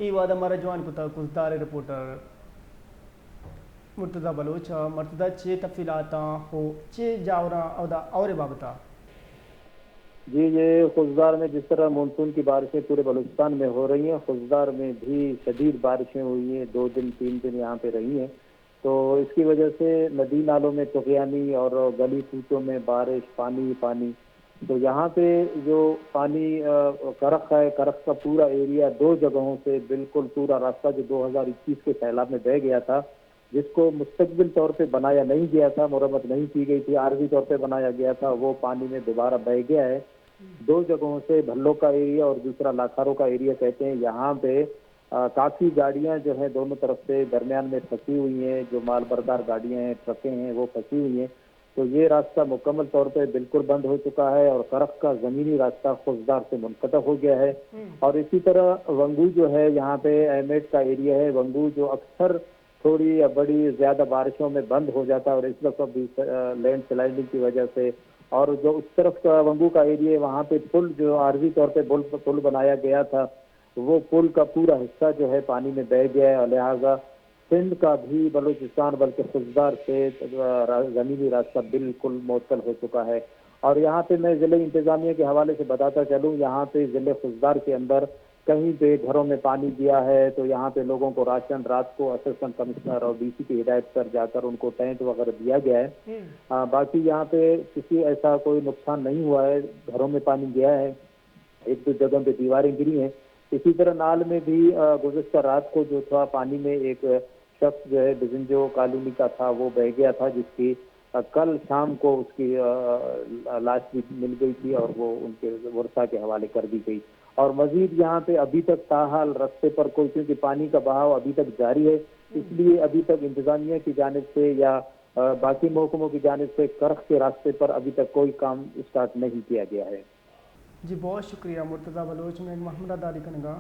ای وعدہ ہمارا جوان کتا کزدار رپورٹر مرتضی بلوچ مرتضی چے تفصیلات ہو چے جاوراں اودا اور بابتا جی یہ خضدار میں جس طرح مونسون کی بارشیں پورے بلوچستان میں ہو رہی ہیں، خضدار میں بھی شدید بارشیں ہوئی ہیں، 2 دن 3 دن یہاں پہ رہی ہیں، تو اس کی وجہ سے ندی نالوں میں طغیانی اور گلی کوچوں میں بارش پانی پانی، تو یہاں پہ جو پانی کرخ ہے، کرخ کا پورا ایریا 2 جگہوں سے بالکل پورا راستہ جو 2021 کے سیلاب میں بہہ گیا تھا، جس کو مستقبل طور پہ بنایا نہیں گیا تھا، مرمت نہیں کی گئی تھی، عارضی طور پہ بنایا گیا تھا، وہ پانی میں دوبارہ بہہ گیا ہے 2 جگہوں سے، بھلو کا ایریا اور دوسرا لاکھاروں کا ایریا کہتے ہیں، یہاں پہ کافی گاڑیاں جو ہیں دونوں طرف سے درمیان میں پھنسی ہوئی ہیں، جو مال بردار گاڑیاں ہیں، ٹرکیں ہیں، وہ پھنسی ہوئی ہیں، تو یہ راستہ مکمل طور پہ بالکل بند ہو چکا ہے اور کرخ کا زمینی راستہ خضدار سے منقطع ہو گیا ہے۔ اور اسی طرح ونگو جو ہے، یہاں پہ احمد کا ایریا ہے، ونگو جو اکثر تھوڑی یا بڑی زیادہ بارشوں میں بند ہو جاتا ہے، اور اس وقت بھی لینڈ سلائڈنگ کی وجہ سے، اور جو اس طرف کا ونگو کا ایریا ہے وہاں پہ پل جو عارضی طور پہ پل بنایا گیا تھا، وہ پل کا پورا حصہ جو ہے پانی میں بہہ گیا ہے، اور لہٰذا سندھ کا بھی بلوچستان بلکہ خضدار سے زمینی راستہ بالکل معطل ہو چکا ہے۔ اور یہاں پہ میں ضلع انتظامیہ کے حوالے سے بتاتا چلوں، یہاں پہ ضلع خضدار کے اندر کہیں پہ گھروں میں پانی دیا ہے، تو یہاں پہ لوگوں کو راشن رات کو اسسٹنٹ کمشنر اور ڈی سی کی ہدایت پر جا کر ان کو ٹینٹ وغیرہ دیا گیا ہے۔ باقی یہاں پہ کسی ایسا کوئی نقصان نہیں ہوا ہے، گھروں میں پانی گیا ہے، 1 2 جگہوں پہ دیواریں گری ہیں۔ اسی طرح نال میں بھی گزشتہ رات کو جو تھا پانی میں ایک شخص جو ہے بزنجو کالونی کا تھا، وہ بہہ گیا تھا، جس کی کل شام کو اس کی لاش بھی مل گئی تھی اور وہ ان کے ورثاء کے حوالے کر دی گئی۔ اور مزید یہاں پہ ابھی تک تاحال رستے پر کوئی، کیونکہ پانی کا بہاؤ ابھی تک جاری ہے، اس لیے ابھی تک انتظامیہ کی جانب سے یا باقی محکموں کی جانب سے کرخ کے راستے پر ابھی تک کوئی کام اسٹارٹ نہیں کیا گیا ہے۔ جی بہت شکریہ مرتضی بلوچ میں محمد علی کنگا۔